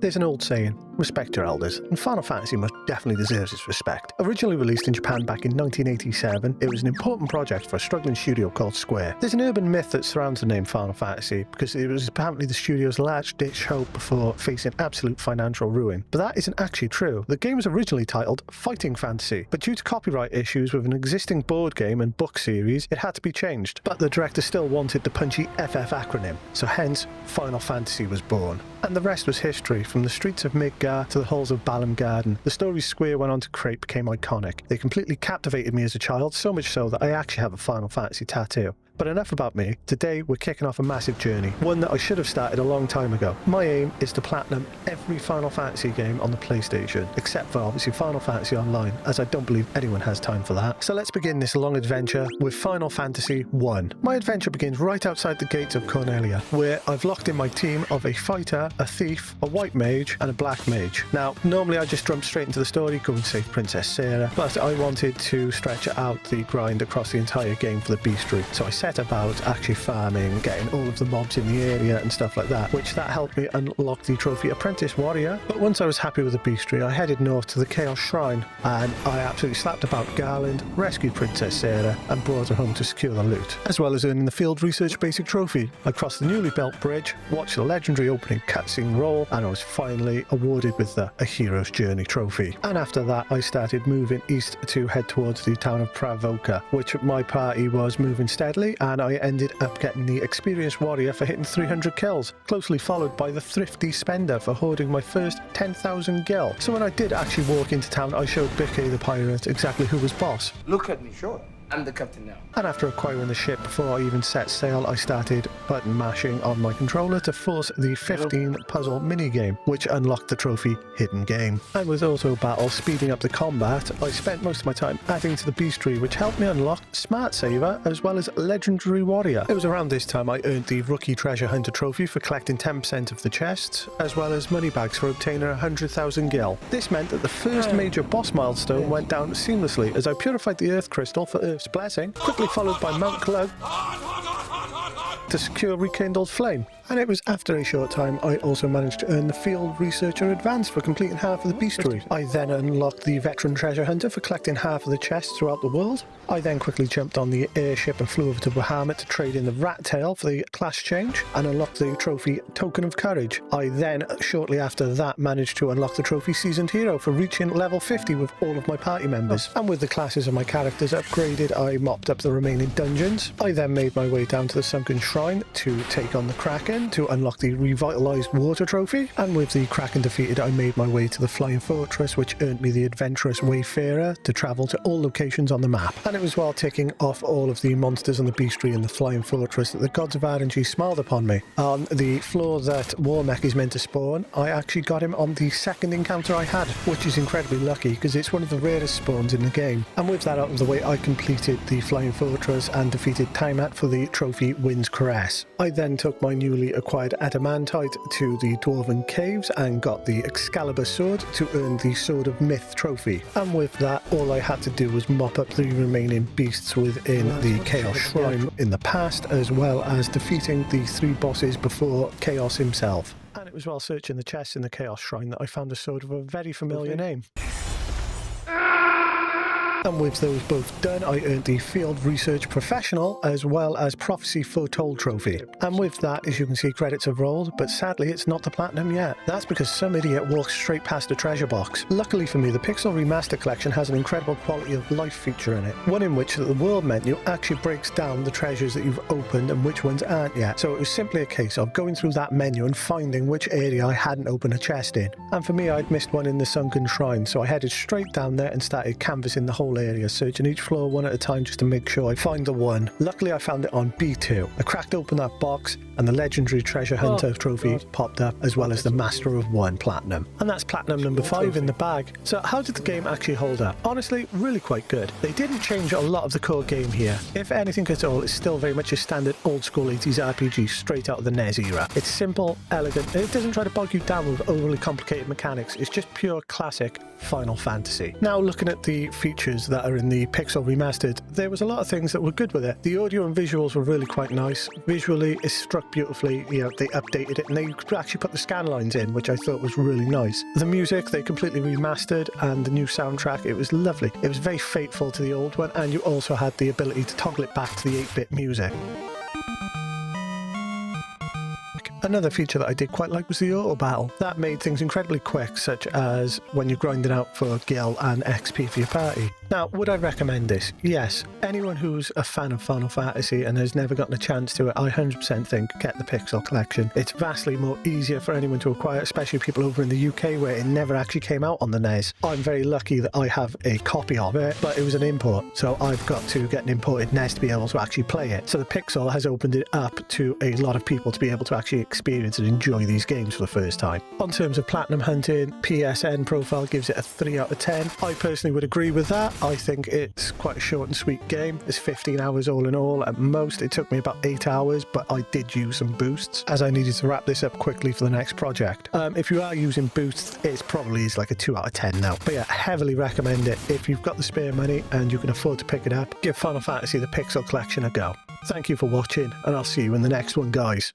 There's an old saying, respect your elders, and Final Fantasy most definitely deserves its respect. Originally released in Japan back in 1987, it was an important project for a struggling studio called Square. There's an urban myth that surrounds the name Final Fantasy, because it was apparently the studio's last-ditch hope before facing absolute financial ruin. But that isn't actually true. The game was originally titled Fighting Fantasy, but due to copyright issues with an existing board game and book series, it had to be changed. But the director still wanted the punchy FF acronym, so hence Final Fantasy was born. And the rest was history. From the streets of Midgar to the halls of Balam Garden, the stories Square went on to create became iconic. They completely captivated me as a child, so much so that I actually have a Final Fantasy tattoo. But enough about me. Today we're kicking off a massive journey, one that I should have started a long time ago. My aim is to platinum every Final Fantasy game on the PlayStation, except for obviously Final Fantasy Online, as I don't believe anyone has time for that. So let's begin this long adventure with Final Fantasy 1. My adventure begins right outside the gates of Cornelia, where I've locked in my team of a fighter, a thief, a white mage, and a black mage. Now, normally I just jump straight into the story, go and save Princess Sarah, but I wanted to stretch out the grind across the entire game for the beastry, so I set about actually farming, getting all of the mobs in the area and stuff like that, which that helped me unlock the trophy Apprentice Warrior. But once I was happy with the beastry, I headed north to the Chaos Shrine, and I absolutely slapped about Garland, rescued Princess Sarah, and brought her home to secure the loot, as well as earning the Field Research Basic Trophy. I crossed the newly built bridge, watched the legendary opening cutscene roll, and I was finally awarded with the A Hero's Journey trophy. And after that, I started moving east to head towards the town of Pravoka, which my party was moving steadily, and I ended up getting the Experienced Warrior for hitting 300 kills, closely followed by the Thrifty Spender for hoarding my first 10,000 gil. So when I did actually walk into town, I showed Bicky the pirate exactly who was boss. Look at me, sure. I'm the captain now. And after acquiring the ship, before I even set sail, I started button mashing on my controller to force the 15 puzzle minigame, which unlocked the trophy Hidden Game. And with auto battle speeding up the combat, I spent most of my time adding to the beastry, which helped me unlock Smart Saver as well as Legendary Warrior. It was around this time I earned the Rookie Treasure Hunter trophy for collecting 10% of the chests, as well as money bags for obtaining 100,000 gil. This meant that the first major boss milestone went down seamlessly as I purified the Earth Crystal for Earth's Blessing, quickly followed by Mount Glug to secure Rekindled Flame. And it was after a short time I also managed to earn the Field Researcher Advance for completing half of the beastry. I then unlocked the Veteran Treasure Hunter for collecting half of the chests throughout the world. I then quickly jumped on the airship and flew over to Bahamut to trade in the Rat Tail for the class change and unlock the trophy Token of Courage. I then, shortly after that, managed to unlock the trophy Seasoned Hero for reaching level 50 with all of my party members. And with the classes of my characters upgraded, I mopped up the remaining dungeons. I then made my way down to the Sunken Shrine to take on the Kraken to unlock the Revitalized Water Trophy, and with the Kraken defeated, I made my way to the Flying Fortress, which earned me the Adventurous Wayfarer to travel to all locations on the map. And it was while ticking off all of the monsters on the beastry in the Flying Fortress that the gods of RNG smiled upon me. On the floor that Warmech is meant to spawn, I actually got him on the second encounter I had, which is incredibly lucky because it's one of the rarest spawns in the game. And with that out of the way, I completed the Flying Fortress and defeated Tiamat for the trophy Wind's Caress. I then took my newly acquired Adamantite to the Dwarven Caves and got the Excalibur Sword to earn the Sword of Myth trophy. And with that, all I had to do was mop up the remaining beasts within the Chaos Shrine in the past, as well as defeating the 3 bosses before Chaos himself. And it was while searching the chests in the Chaos Shrine that I found a sword with a very familiar name. And with those both done, I earned the Field Research Professional as well as Prophecy Foretold trophy. And with that, as you can see, credits have rolled, but sadly it's not the platinum yet. That's because some idiot walked straight past a treasure box. Luckily for me, the Pixel Remaster collection has an incredible quality of life feature in it, one in which the world menu actually breaks down the treasures that you've opened and which ones aren't yet. So it was simply a case of going through that menu and finding which area I hadn't opened a chest in. And for me, I'd missed one in the Sunken Shrine, so I headed straight down there and started canvassing the whole area, searching each floor one at a time just to make sure I find the one. Luckily I found it on B2. I cracked open that box and the Legendary Treasure Hunter trophy popped up, as well as the Master of One Platinum. And that's Platinum number 5 in the bag. So how did the game actually hold up? Honestly, really quite good. They didn't change a lot of the core game here. If anything at all, it's still very much a standard old school 80s RPG straight out of the NES era. It's simple, elegant, and it doesn't try to bog you down with overly complicated mechanics. It's just pure classic Final Fantasy. Now looking at the features features that are in the Pixel Remastered, there was a lot of things that were good with it. The audio and visuals were really quite nice. Visually, it struck beautifully. You know, they updated it and they could actually put the scan lines in, which I thought was really nice. The music, they completely remastered, and the new soundtrack, it was lovely. It was very faithful to the old one, and you also had the ability to toggle it back to the 8-bit music. Another feature that I did quite like was the auto battle. That made things incredibly quick, such as when you're grinding out for gil and XP for your party. Now, would I recommend this? Yes. Anyone who's a fan of Final Fantasy and has never gotten a chance to it, I 100% think get the Pixel Collection. It's vastly more easier for anyone to acquire, especially people over in the UK where it never actually came out on the NES. I'm very lucky that I have a copy of it, but it was an import, so I've got to get an imported NES to be able to actually play it. So the Pixel has opened it up to a lot of people to be able to actually experience and enjoy these games for the first time. On terms of platinum hunting, PSN profile gives it a 3 out of 10. I personally would agree with that. I think it's quite a short and sweet game. It's 15 hours all in all. At most, it took me about 8 hours, but I did use some boosts as I needed to wrap this up quickly for the next project. If you are using boosts, it's probably like a 2 out of 10 now. But yeah, heavily recommend it. If you've got the spare money and you can afford to pick it up, give Final Fantasy the Pixel Collection a go. Thank you for watching, and I'll see you in the next one, guys.